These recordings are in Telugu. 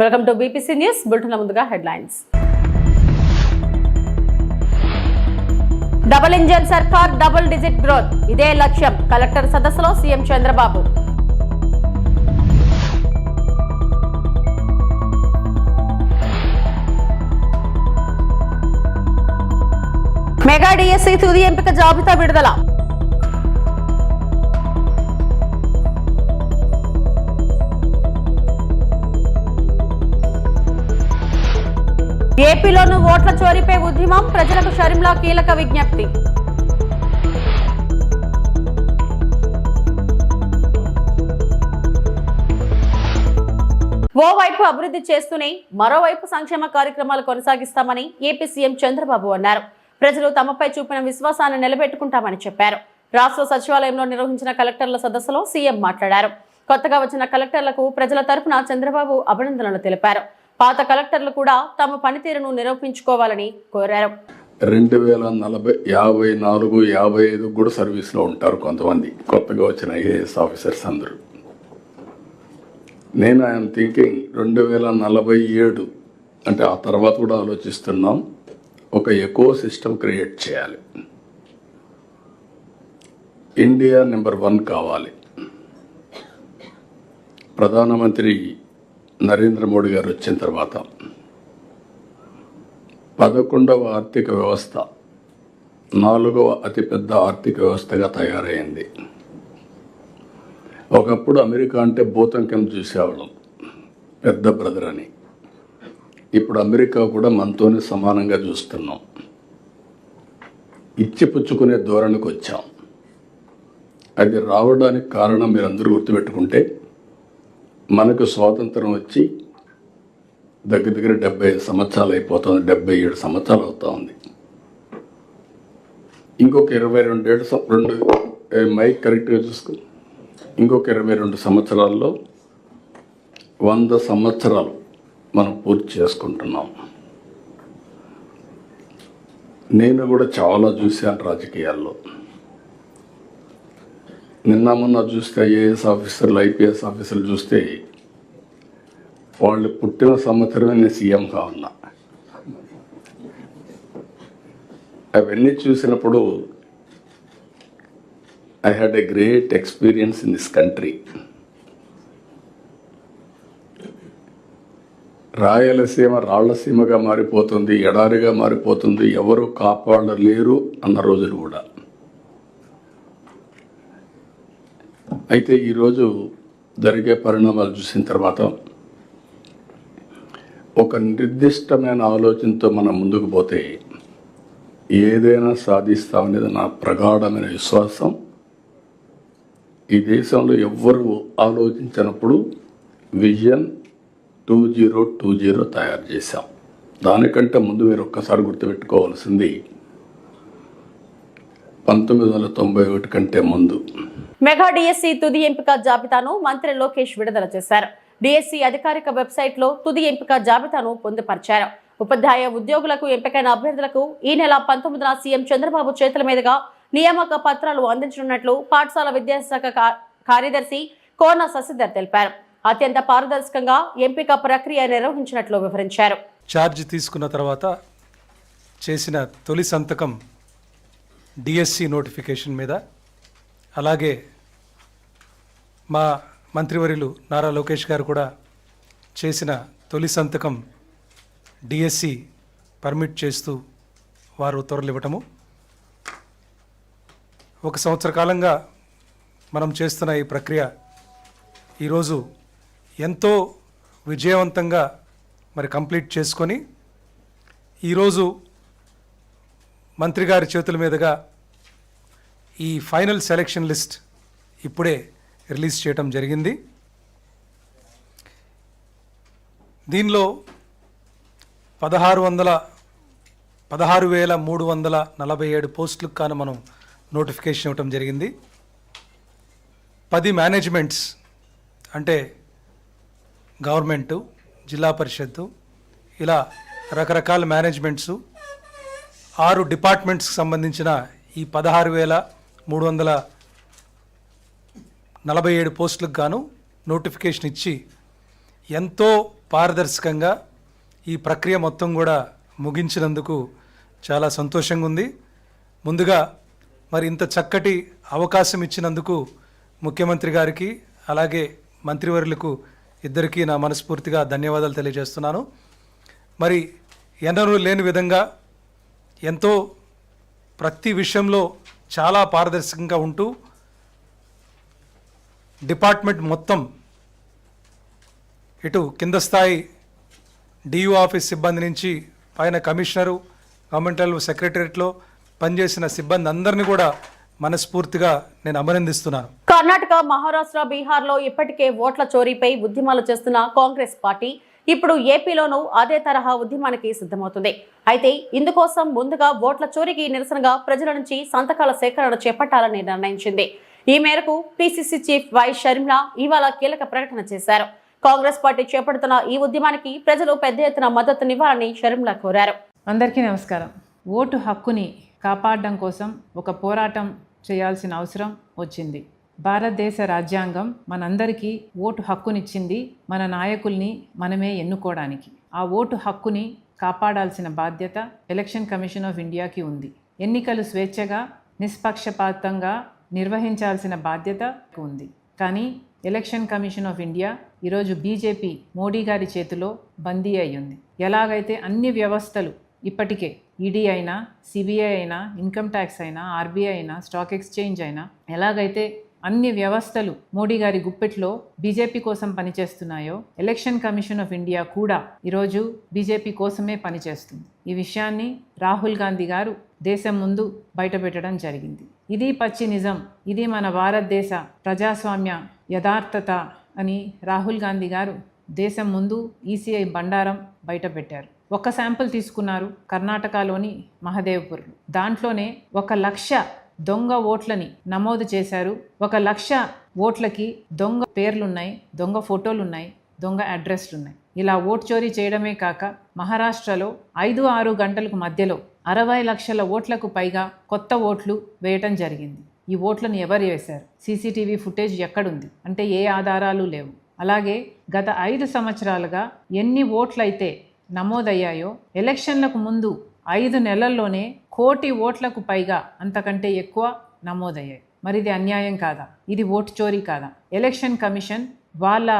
Welcome to BPC news bulletin. ముందుగా హెడ్లైన్స్. డబుల్ ఇంజన్ సర్కార్, డబుల్ డిజిట్ గ్రోత్, ఇదే లక్ష్యం. కలెక్టర్ సదస్సులో సీఎం చంద్రబాబు. మెగా డిఎస్సి తుది ఎంపిక జాబితా విడుదల. ఏపీలోనూ ఓట్ల చోరీపై ఉద్యమం, ప్రజలకు షర్మిలా కీలక విజ్ఞప్తి. ఓవైపు అభివృద్ధి చేస్తూనే మరోవైపు సంక్షేమ కార్యక్రమాలు కొనసాగిస్తామని ఏపీ సీఎం చంద్రబాబు అన్నారు. ప్రజలు తమపై చూపిన విశ్వాసాన్ని నిలబెట్టుకుంటామని చెప్పారు. రాష్ట్ర సచివాలయంలో నిర్వహించిన కలెక్టర్ల సదస్సులో సీఎం మాట్లాడారు. కొత్తగా వచ్చిన కలెక్టర్లకు ప్రజల తరపున చంద్రబాబు అభినందనలు తెలిపారు. పాత కలెక్టర్లు కూడా తమ పనితీరును నిరూపించుకోవాలని కోరారు. 2054-55 కూడా సర్వీస్లో ఉంటారు కొంతమంది కొత్తగా వచ్చిన ఐఏఎస్ ఆఫీసర్స్ అందరూ. నేను ఐఎమ్ థింకింగ్ 2047 అంటే ఆ తర్వాత కూడా ఆలోచిస్తున్నాం. ఒక ఎకో సిస్టమ్ క్రియేట్ చేయాలి. ఇండియా నెంబర్ 1 కావాలి. ప్రధానమంత్రి నరేంద్ర మోడీ గారు వచ్చిన తర్వాత 11వ ఆర్థిక వ్యవస్థ 4వ అతిపెద్ద ఆర్థిక వ్యవస్థగా తయారైంది. ఒకప్పుడు అమెరికా అంటే భూతం కింద చూసేవాళ్ళం, పెద్ద బ్రదర్ అని. ఇప్పుడు అమెరికా కూడా మనతోనే సమానంగా చూస్తున్నాం. ఇచ్చిపుచ్చుకునే ధోరణికి వచ్చాం. అది రావడానికి కారణం మీరందరూ గుర్తుపెట్టుకుంటే, మనకు స్వాతంత్రం వచ్చి దగ్గర 75 సంవత్సరాలు అయిపోతుంది. 77 సంవత్సరాలు అవుతా ఉంది. ఇంకొక 22 మైక్ కరెక్ట్గా చూసుకో. ఇంకొక 22 సంవత్సరాల్లో 100 సంవత్సరాలు మనం పూర్తి చేసుకుంటున్నాం. నేను కూడా చాలా చూశాను రాజకీయాల్లో. నిన్న మొన్న చూస్తే ఐఏఎస్ ఆఫీసర్లు, ఐపీఎస్ ఆఫీసర్లు చూస్తే వాళ్ళు పుట్టిన సంవత్సరమే నేను సీఎంగా ఉన్నా. అవన్నీ చూసినప్పుడు I had a great experience in this country. Rayalaseema రాళ్లసీమగా మారిపోతుంది, ఎడారిగా మారిపోతుంది, ఎవరు కాపాడలేరు అన్న రోజులు కూడా. అయితే ఈరోజు జరిగే పరిణామాలు చూసిన తర్వాత ఒక నిర్దిష్టమైన ఆలోచనతో మనం ముందుకు పోతే ఏదైనా సాధిస్తామనేది నా ప్రగాఢమైన విశ్వాసం. ఈ దేశంలో ఎవ్వరూ ఆలోచించినప్పుడు విజన్ 2020 తయారు చేశాం. దానికంటే ముందు మీరు ఒక్కసారి గుర్తుపెట్టుకోవాల్సింది 1991 కంటే ముందు. మెగా డిఎస్సి తుది ఎంపిక జాబితాను మంత్రి లోకేష్ విడుదల చేశారు. డిఎస్సి అధికారిక వెబ్సైట్లో తుది ఎంపిక జాబితాను పొందుపరిచారు. ఉపాధ్యాయ ఉద్యోగులకు ఎంపికైన అభ్యర్థులకు ఈ నెల 19న సీఎం చంద్రబాబు చేతుల మీదుగా నియామక పత్రాలు అందించనున్నట్లు పాఠశాల విద్యాశాఖ కార్యదర్శి కోన శశిధర్ తెలిపారు. అత్యంత పారదర్శకంగా ఎంపిక ప్రక్రియ నిర్వహించినట్లు వివరించారు. ఛార్జ్ తీసుకున్న తర్వాత చేసిన తొలి సంతకం డిఎస్సి నోటిఫికేషన్ మీద, అలాగే మా మంత్రివర్యులు నారా లోకేష్ గారు కూడా చేసిన తొలి సంతకం డిఎస్సి పర్మిట్ చేస్తూ వారు ఉత్తర్వులు ఇవ్వటము. 1 సంవత్సర కాలంగా మనం చేస్తున్న ఈ ప్రక్రియ ఈరోజు ఎంతో విజయవంతంగా కంప్లీట్ చేసుకొని ఈరోజు మంత్రి గారి చేతుల మీదుగా ఈ ఫైనల్ సెలెక్షన్ లిస్ట్ ఇప్పుడే రిలీజ్ చేయటం జరిగింది. దీనిలో 16,347 పోస్టులకు కాను మనం నోటిఫికేషన్ ఇవ్వటం జరిగింది. 10 మేనేజ్మెంట్స్ అంటే గవర్నమెంటు, జిల్లా పరిషత్తు, ఇలా రకరకాల మేనేజ్మెంట్సు, 6 డిపార్ట్మెంట్స్కి సంబంధించిన ఈ 16,347 పోస్టులకు గాను నోటిఫికేషన్ ఇచ్చి ఎంతో పారదర్శకంగా ఈ ప్రక్రియ మొత్తం కూడా ముగించినందుకు చాలా సంతోషంగా ఉంది. ముందుగా మరి ఇంత చక్కటి అవకాశం ఇచ్చినందుకు ముఖ్యమంత్రి గారికి అలాగే మంత్రివర్యులకు ఇద్దరికీ నా మనస్ఫూర్తిగా ధన్యవాదాలు తెలియజేస్తున్నాను. మరి ఎన్నడూ లేని విధంగా ఎంతో ప్రతి విషయంలో చాలా పారదర్శకంగా ఉంటూ డిపార్ట్మెంట్ మొత్తం ఇటు కింద స్థాయి డియు ఆఫీస్ సిబ్బంది నుంచి పైన కమిషనరు, గవర్నమెంటల్ సెక్రటరియట్లో పనిచేసిన సిబ్బంది అందరినీ కూడా మనస్ఫూర్తిగా నేను అభినందిస్తున్నాను. కర్ణాటక, మహారాష్ట్ర, బీహార్లో ఇప్పటికే ఓట్ల చోరీపై ఉద్యమాలు చేస్తున్న కాంగ్రెస్ పార్టీ ఇప్పుడు ఏపీలోనూ అదే తరహా ఉద్యమానికి సిద్ధమవుతుంది. అయితే ఇందుకోసం ముందుగా ఓట్ల చోరీకి నిరసనగా ప్రజల నుంచి సంతకాల సేకరణ చేపట్టాలని నిర్ణయించింది. ఈ మేరకు పిసిసి చీఫ్ వై షర్మిల ఇవాళ కీలక ప్రకటన చేశారు. కాంగ్రెస్ పార్టీ చేపడుతున్న ఈ ఉద్యమానికి ప్రజలు పెద్ద ఎత్తున మద్దతునివ్వాలని షర్మిల కోరారు. అందరికీ నమస్కారం. ఓటు హక్కుని కాపాడడం కోసం ఒక పోరాటం చేయాల్సిన అవసరం వచ్చింది. భారతదేశ రాజ్యాంగం మనందరికీ ఓటు హక్కునిచ్చింది, మన నాయకుల్ని మనమే ఎన్నుకోవడానికి. ఆ ఓటు హక్కుని కాపాడాల్సిన బాధ్యత ఎలక్షన్ కమిషన్ ఆఫ్ ఇండియాకి ఉంది. ఎన్నికలు స్వేచ్ఛగా, నిష్పక్షపాతంగా నిర్వహించాల్సిన బాధ్యత ఉంది. కానీ ఎలక్షన్ కమిషన్ ఆఫ్ ఇండియా ఈరోజు బీజేపీ మోడీ గారి చేతిలో బందీ అయ్యింది. ఎలాగైతే అన్ని వ్యవస్థలు ఇప్పటికే ఈడీ అయినా, సిబిఐ అయినా, ఇన్కమ్ ట్యాక్స్ అయినా, ఆర్బీఐ అయినా, స్టాక్ ఎక్స్చేంజ్ అయినా, ఎలాగైతే అన్ని వ్యవస్థలు మోడీ గారి గుప్పెట్లో బీజేపీ కోసం పనిచేస్తున్నాయో ఎలక్షన్ కమిషన్ ఆఫ్ ఇండియా కూడా ఈరోజు బీజేపీ కోసమే పనిచేస్తుంది. ఈ విషయాన్ని రాహుల్ గాంధీ గారు దేశం ముందు బయటపెట్టడం జరిగింది. ఇది పచ్చి నిజం, ఇది మన భారతదేశ ప్రజాస్వామ్య యథార్థత అని రాహుల్ గాంధీ గారు దేశం ముందు ఈసీఐ బండారం బయటపెట్టారు. ఒక శాంపుల్ తీసుకున్నారు కర్ణాటకలోని మహదేవ్పూర్లో. దాంట్లోనే 1,00,000 దొంగ ఓట్లని నమోదు చేశారు. 1,00,000 ఓట్లకి దొంగ పేర్లున్నాయి, దొంగ ఫోటోలున్నాయి, దొంగ అడ్రస్లున్నాయి. ఇలా ఓటు చోరీ చేయడమే కాక మహారాష్ట్రలో 5-6 గంటలకు మధ్యలో 60 లక్షల ఓట్లకు పైగా కొత్త ఓట్లు వేయటం జరిగింది. ఈ ఓట్లను ఎవరు వేశారు? సీసీటీవీ ఫుటేజ్ ఎక్కడుంది అంటే ఏ ఆధారాలు లేవు. అలాగే గత 5 సంవత్సరాలుగా ఎన్ని ఓట్లయితే నమోదయ్యాయో ఎలక్షన్లకు ముందు 5 నెలల్లోనే 1 కోటి ఓట్లకు పైగా అంతకంటే ఎక్కువ నమోదయ్యాయి. మరి ఇది అన్యాయం కాదా? ఇది ఓటు చోరీ కాదా? ఎలక్షన్ కమిషన్ వాళ్ళ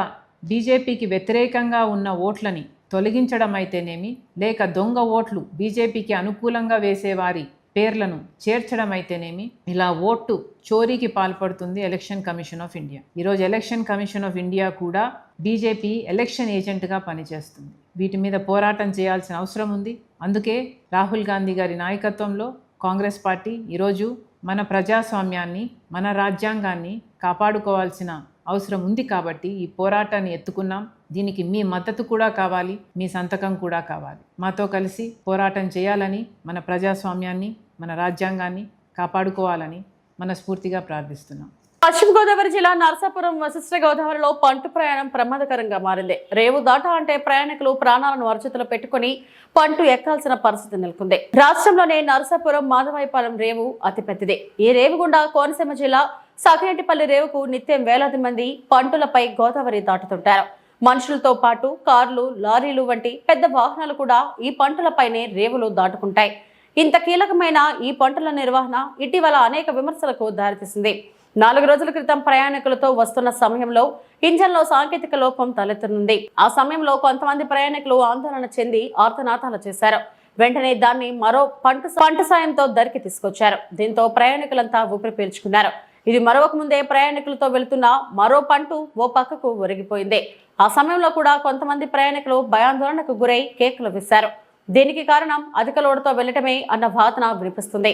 బీజేపీకి వ్యతిరేకంగా ఉన్న ఓట్లని తొలగించడం అయితేనేమి, లేక దొంగ ఓట్లు బీజేపీకి అనుకూలంగా వేసేవారి పేర్లను చేర్చడం అయితేనేమి, ఇలా ఓటు చోరీకి పాల్పడుతుంది ఎలక్షన్ కమిషన్ ఆఫ్ ఇండియా. ఈరోజు ఎలక్షన్ కమిషన్ ఆఫ్ ఇండియా కూడా బీజేపీ ఎలక్షన్ ఏజెంట్గా పనిచేస్తుంది. వీటి మీద పోరాటం చేయాల్సిన అవసరం ఉంది. అందుకే రాహుల్ గాంధీ గారి నాయకత్వంలో కాంగ్రెస్ పార్టీ ఈరోజు మన ప్రజాస్వామ్యాన్ని, మన రాజ్యాంగాన్ని కాపాడుకోవాల్సిన అవసరం ఉంది. కాబట్టి ఈ పోరాటాన్ని ఎత్తుకున్నాం. దీనికి మీ మద్దతు కూడా కావాలి, మీ సంతకం కూడా కావాలి. మాతో కలిసి పోరాటం చేయాలని, మన ప్రజాస్వామ్యాన్ని, మన రాజ్యాంగాన్ని కాపాడుకోవాలని మనస్ఫూర్తిగా ప్రార్థిస్తున్నాం. పశ్చిమ గోదావరి జిల్లా నరసాపురం వశిష్ఠ గోదావరిలో పంటు ప్రయాణం ప్రమాదకరంగా మారింది. రేవు దాట అంటే ప్రయాణికులు ప్రాణాలను అరచేతిలో పెట్టుకుని పంటు ఎక్కాల్సిన పరిస్థితి నెలకొంది. రాష్ట్రంలోనే నరసాపురం మాధవాయిపాలెం రేవు అతిపెద్దది. ఈ రేవు గుండా కోనసీమ జిల్లా సకినేటిపల్లి రేవుకు నిత్యం వేలాది మంది పంటులపై గోదావరి దాటుతుంటారు. మనుషులతో పాటు కార్లు, లారీలు వంటి పెద్ద వాహనాలు కూడా ఈ పంటులపైనే రేవులు దాటుకుంటాయి. ఇంత కీలకమైన ఈ పంటుల నిర్వహణ ఇటీవల అనేక విమర్శలకు దారితీసింది. 4 రోజుల క్రితం ప్రయాణికులతో వస్తున్న సమయంలో ఇంజన్లో సాంకేతిక లోపం తలెత్తనుంది. ఆ సమయంలో కొంతమంది ప్రయాణికులు ఆందోళన చెంది ఆర్తనాదాలు చేశారు. వెంటనే దాన్ని మరో పంట సాయంతో దరికి తీసుకొచ్చారు. దీంతో ప్రయాణికులంతా ఊపిరి పీల్చుకున్నారు. ఇది మరొక ముందే ప్రయాణికులతో వెళుతున్న మరో పంటు ఓ పక్కకు ఒరిగిపోయింది. ఆ సమయంలో కూడా కొంతమంది ప్రయాణికులు భయాందోళనకు గురై కేకలు వేశారు. దీనికి కారణం అధిక లోడుతో వెళ్లటమే అన్న వాదన వినిపిస్తుంది.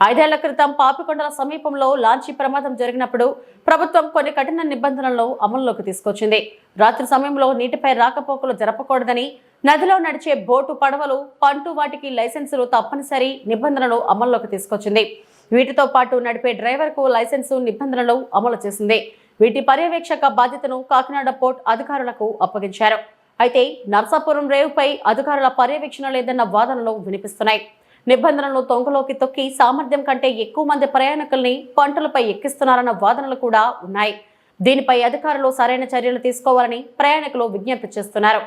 5 ఏళ్ల క్రితం పాపికొండల సమీపంలో లాంచీ ప్రమాదం జరిగినప్పుడు ప్రభుత్వం కొన్ని కఠిన నిబంధనలను అమల్లోకి తీసుకొచ్చింది. రాత్రి సమయంలో నీటిపై రాకపోకలు జరపకూడదని, నదిలో నడిచే బోటు, పడవలు, పంటు వాటికి లైసెన్సులు తప్పనిసరి నిబంధనలు అమల్లోకి తీసుకొచ్చింది. వీటితో పాటు నడిపే డ్రైవర్కు లైసెన్సు నిబంధనలు అమలు చేసింది. వీటి పర్యవేక్షక బాధ్యతను కాకినాడ పోర్ట్ అధికారులకు అప్పగించారు. అయితే నర్సాపురం రేవుపై అధికారుల పర్యవేక్షణ లేదన్న వాదనలు వినిపిస్తున్నాయి. నిబంధనలను తొంగలోకి తొక్కి సామర్థ్యం కంటే ఎక్కువ మంది ప్రయాణికుల్ని పంటలపై ఎక్కిస్తున్నారన్న వాదనలు కూడా ఉన్నాయి. దీనిపై అధికారులు సరైన చర్యలు తీసుకోవాలని ప్రయాణికులు విజ్ఞప్తి చేస్తున్నారు.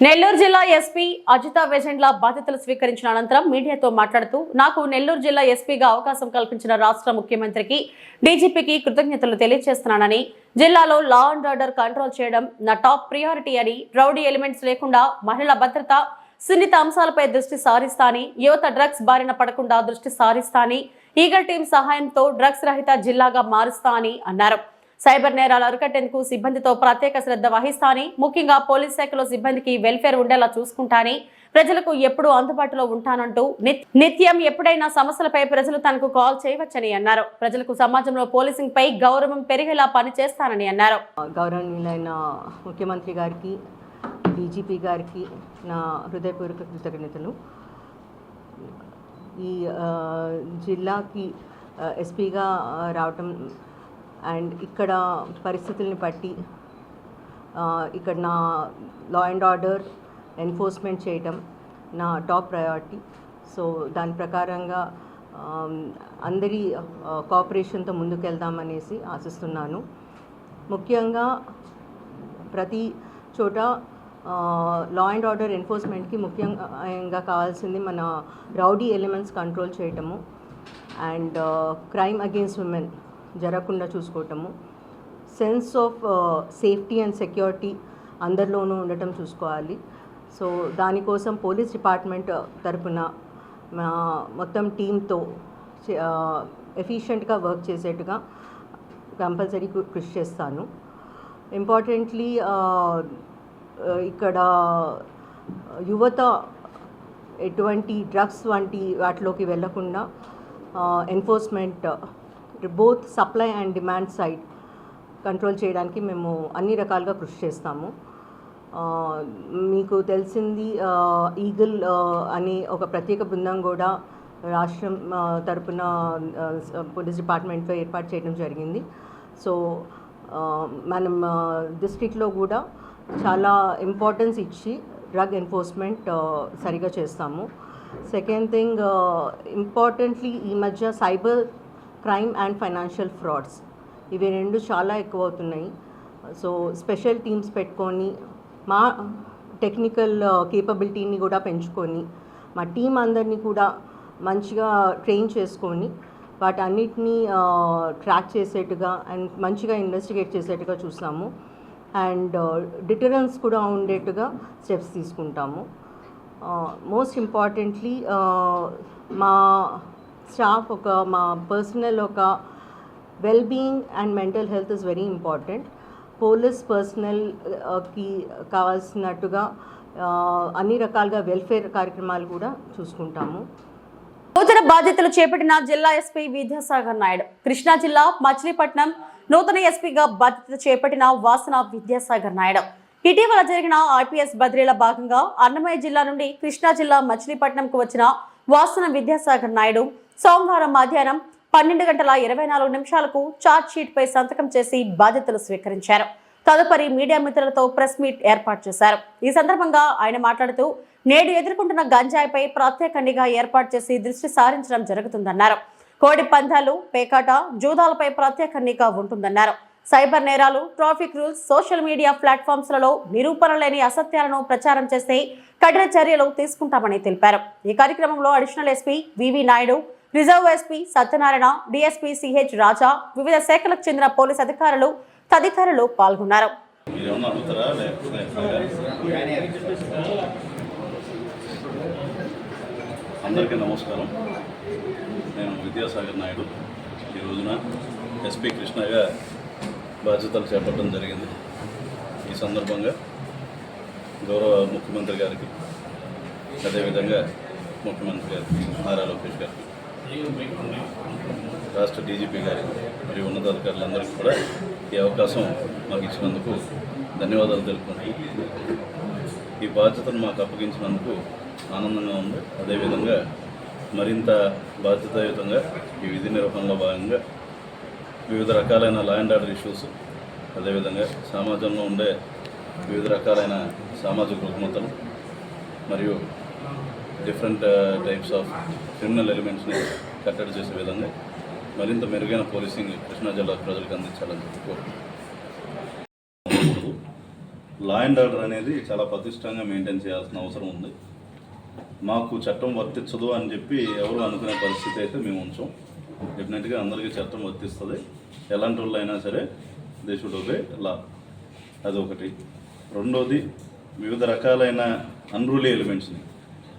నెల్లూరు జిల్లా ఎస్పీ అజితా వేజెండ్ల బాధ్యతలు స్వీకరించిన అనంతరం మీడియాతో మాట్లాడుతూ నాకు నెల్లూరు జిల్లా ఎస్పీగా అవకాశం కల్పించిన రాష్ట్ర ముఖ్యమంత్రికి డీజీపీకి కృతజ్ఞతలు తెలియజేస్తున్నానని, జిల్లాలో లా అండ్ ఆర్డర్ కంట్రోల్ చేయడం నా టాప్ ప్రియారిటీ అని, రౌడీ ఎలిమెంట్స్ లేకుండా మహిళల భద్రత, సున్నిత అంశాలపై దృష్టి సారిస్తాని, యువత డ్రగ్స్ బారిన పడకుండా దృష్టి సారిస్తాని, ఈగల్ టీం సహాయంతో డ్రగ్స్ రహిత జిల్లాగా మారుస్తా అని అన్నారు. సైబర్ నేరాలు అరికట్టేందుకు సిబ్బందితో ప్రత్యేక శ్రద్ధ వహిస్తాని, ముఖ్యంగా పోలీస్ శాఖలో సిబ్బందికి వెల్ఫేర్ ఉండేలా చూసుకుంటాని, ప్రజలకు ఎప్పుడూ అందుబాటులో ఉంటానంటూ నిత్యం ఎప్పుడైనా సమస్యలపై ప్రజలు తనకు కాల్ చేయవచ్చని అన్నారు. ప్రజలకు సమాజంలో పోలీసింగ్ పై గౌరవం పెరిగేలా పనిచేస్తానని అన్నారు. గౌరవనీయులైన ముఖ్యమంత్రి గారికి, డీజీపీ గారికి నా హృదయపూర్వక కృతజ్ఞతలు. ఈ జిల్లాకి ఎస్పీగా రావటం అండ్ ఇక్కడ పరిస్థితుల్ని బట్టి ఇక్కడ నా లా అండ్ ఆర్డర్ ఎన్ఫోర్స్మెంట్ చేయటం నా టాప్ ప్రయారిటీ. సో దాని ప్రకారంగా అందరి కోఆపరేషన్తో ముందుకెళ్దామనేసి ఆశిస్తున్నాను. ముఖ్యంగా ప్రతి చోట లా అండ్ ఆర్డర్ ఎన్ఫోర్స్మెంట్కి ముఖ్యంగా కావాల్సింది మన రౌడీ ఎలిమెంట్స్ కంట్రోల్ చేయటము అండ్ క్రైమ్ అగెయిన్స్ట్ విమెన్ జరగకుండా చూసుకోవటము, sense of safety and security అందరిలోనూ ఉండటం చూసుకోవాలి. సో దానికోసం పోలీస్ డిపార్ట్మెంట్ తరఫున మొత్తం టీంతో ఎఫిషియెంట్గా వర్క్ చేసేట్టుగా కంపల్సరీ కృషి చేస్తాను. ఇంపార్టెంట్లీ ఇక్కడ యువత ఎటువంటి డ్రగ్స్ వంటి వాటిలోకి వెళ్లకుండా enforcement both supply and demand side control చేయడానికి మేము అన్ని రకాలుగా కృషి చేస్తాము. మీకు తెలిసింది ఈగల్ అనే ఒక ప్రత్యేక బృందం కూడా రాష్ట్రం తరపున పోలీస్ డిపార్ట్మెంట్లో ఏర్పాటు చేయడం జరిగింది. సో మనం డిస్ట్రిక్ట్లో కూడా చాలా ఇంపార్టెన్స్ ఇచ్చి డ్రగ్ ఎన్ఫోర్స్మెంట్ సరిగా చేస్తాము. సెకండ్ థింగ్, ఇంపార్టెంట్లీ ఈ మధ్య cyber crime and financial frauds ఇవి రెండు చాలా ఎక్కువ అవుతున్నాయి. సో స్పెషల్ టీమ్స్ పెట్టుకొని మా టెక్నికల్ కేపబిలిటీని కూడా పెంచుకొని మా టీం అందరినీ కూడా మంచిగా ట్రైన్ చేసుకొని వాటన్నిటినీ ట్రాక్ చేసేట్టుగా అండ్ మంచిగా ఇన్వెస్టిగేట్ చేసేట్టుగా చూస్తాము. అండ్ డిటరెన్స్ కూడా ఉండేట్టుగా స్టెప్స్ తీసుకుంటాము. మోస్ట్ ఇంపార్టెంట్లీ మా స్టాఫ్ మా personal well being and mental health is very important. Police పర్సనల్కి కావాల్సినట్టుగా అన్ని రకాలుగా వెల్ఫేర్ కార్యక్రమాలు కూడా చూసుకుంటాము. నూతన బాధ్యతలు చేపట్టిన జిల్లా ఎస్పీ విద్యాసాగర్ నాయుడు. కృష్ణా జిల్లా మచిలీపట్నం నూతన ఎస్పీగా బాధ్యత చేపట్టిన వాసన విద్యాసాగర్ నాయుడు ఇటీవల జరిగిన ఐపీఎస్ బదిలీల భాగంగా అన్నమయ్య జిల్లా నుండి కృష్ణా జిల్లా మచిలీపట్నంకు వచ్చిన వాసన విద్యాసాగర్ నాయుడు సోమవారం మధ్యాహ్నం 12:24 ఛార్జ్ షీట్ పై సంతకం చేసి బాధ్యతలు స్వీకరించారు. తదుపరి మీడియా మిత్రులతో ప్రెస్ మీట్ ఏర్పాటు చేశారు. ఈ సందర్భంగా ఆయన మాట్లాడుతూ నేడు ఎదుర్కొంటున్న గంజాయిపై ప్రత్యేక నిఘా ఏర్పాటు చేసి దృష్టి సారించడం జరుగుతుందన్నారు. కోడి పందాలు, పేకాట, జూదాలపై ప్రత్యేక నిఘా ఉంటుందన్నారు. సైబర్ నేరాలు, ట్రాఫిక్ రూల్స్, సోషల్ మీడియా ప్లాట్ఫామ్స్లలో నిరూపణ లేని అసత్యాలను ప్రచారం చేస్తే కఠిన చర్యలు తీసుకుంటామని తెలిపారు. ఈ కార్యక్రమంలో additional SP VV Naidu, reserve SP Satyanarayana, DSP CH Raja, వివిధ శాఖలకు చెందిన పోలీస్ అధికారులు తదితరులు పాల్గొన్నారు. అందరికీ నమస్కారం. నేను విద్యాసాగర్ నాయుడు ఈ రోజున ఎస్పీ కృష్ణగా బాధ్యతలు చేపట్టడం జరిగింది. ఈ సందర్భంగా గౌరవ ముఖ్యమంత్రి గారికి, అదేవిధంగా ముఖ్యమంత్రి గారికి, నారా లోకేష్ గారికి, రాష్ట్ర డీజీపీ గారికి మరియు ఉన్నతాధికారులందరికీ కూడా ఈ అవకాశం మాకు ఇచ్చినందుకు ధన్యవాదాలు తెలుపుకుంటూ ఈ బాధ్యతను మాకు అప్పగించినందుకు ఆనందంగా ఉంది. అదేవిధంగా మరింత బాధ్యతాయుతంగా ఈ విధి నిర్వహణలో భాగంగా వివిధ రకాలైన లా అండ్ ఆర్డర్ ఇష్యూస్, అదేవిధంగా సమాజంలో ఉండే వివిధ రకాలైన సామాజిక రుగ్మతలు మరియు డిఫరెంట్ టైప్స్ ఆఫ్ క్రిమినల్ ఎలిమెంట్స్ని కట్టడి చేసే విధంగా మరింత మెరుగైన పోలీసింగ్ కృష్ణా జిల్లా ప్రజలకు అందించాలని కోరుకుంటున్నాను. లా అండ్ ఆర్డర్ అనేది చాలా పటిష్టంగా మెయింటైన్ చేయాల్సిన అవసరం ఉంది. మాకు చట్టం వర్తించదు అని చెప్పి ఎవరు అనుకునే పరిస్థితి అయితే మేము ఉంచాం. డెఫినెట్గా అందరికీ చట్టం వర్తిస్తుంది. ఎలాంటి వాళ్ళు అయినా సరే దే షుడ్ ఒబే లా. అదొకటి. రెండోది, వివిధ రకాలైన అన్రూలీ ఎలిమెంట్స్ని,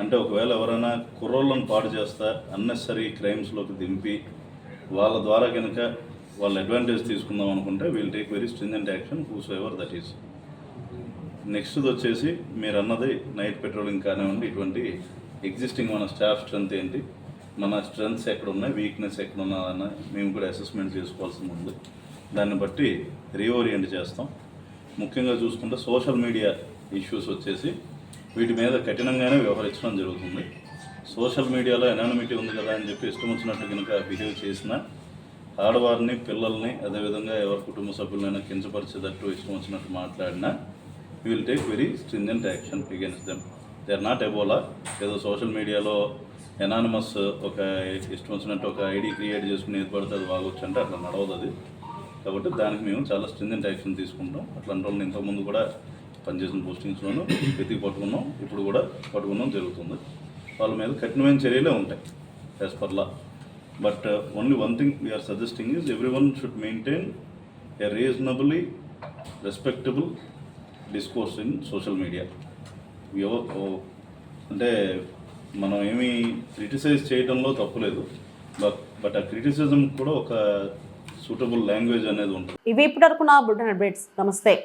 అంటే ఒకవేళ ఎవరైనా కుర్రోళ్ళను పాడు చేస్తా అన్నెసరీ క్రైమ్స్లోకి దింపి వాళ్ళ ద్వారా కనుక వాళ్ళు అడ్వాంటేజ్ తీసుకుందాం అనుకుంటే we'll take very stringent action whose ever that is. నెక్స్ట్ది వచ్చేసి మీరు అన్నది నైట్ పెట్రోలింగ్ కానివ్వండి, ఇటువంటి ఎగ్జిస్టింగ్ మన స్టాఫ్ స్ట్రెంత్ ఏంటి, మన స్ట్రెంగ్త్స్ ఎక్కడ ఉన్నాయి, వీక్నెస్ ఎక్కడ ఉన్నదన్న మేము కూడా అసెస్మెంట్ చేసుకోవాల్సి ఉంది. దాన్ని బట్టి రీఓరియంట్ చేస్తాం. ముఖ్యంగా చూసుకుంటే సోషల్ మీడియా ఇష్యూస్ వచ్చేసి వీటి మీద కఠినంగానే వ్యవహరించడం జరుగుతుంది. సోషల్ మీడియాలో ఎనానిమిటీ ఉంది కదా అని చెప్పి ఇష్టం వచ్చినట్టు కనుక బిహేవ్ చేసిన ఆడవారిని, పిల్లల్ని, అదేవిధంగా ఎవరి కుటుంబ సభ్యులైనా కించపరిచేటట్టు ఇష్టం వచ్చినట్టు మాట్లాడినా we will take very stringent action against them. They are not Ebola. ఏదో సోషల్ మీడియాలో ఎనానిమస్ ఒక ఇష్టం వచ్చినట్టు ఒక ఐడి క్రియేట్ చేసుకుని ఏది పడితే అది వాగొచ్చు అంటే అట్లా నడవదు అది. కాబట్టి దానికి మేము చాలా స్ట్రింజెంట్ యాక్షన్ తీసుకుంటాం. అట్లాంటి వాళ్ళని ఇంతకుముందు కూడా పనిచేసిన పోస్టింగ్స్లోనూ వెతికి పట్టుకున్నాం, ఇప్పుడు కూడా పట్టుకున్నాం జరుగుతుంది. వాళ్ళ మీద కఠినమైన చర్యలే ఉంటాయి as per law. But only one thing we are suggesting is every one should maintain a reasonably respectable discourse in social media. అంటే మనం ఏమీ క్రిటిసైజ్ చేయడంలో తప్పులేదు, బట్ ఆ క్రిటిసిజం కూడా ఒక సూటబుల్ లాంగ్వేజ్ అనేది ఉంటుంది. ఇవి ఇప్పటివరకు నా బుల్టన్ అప్డేట్స్. నమస్తే.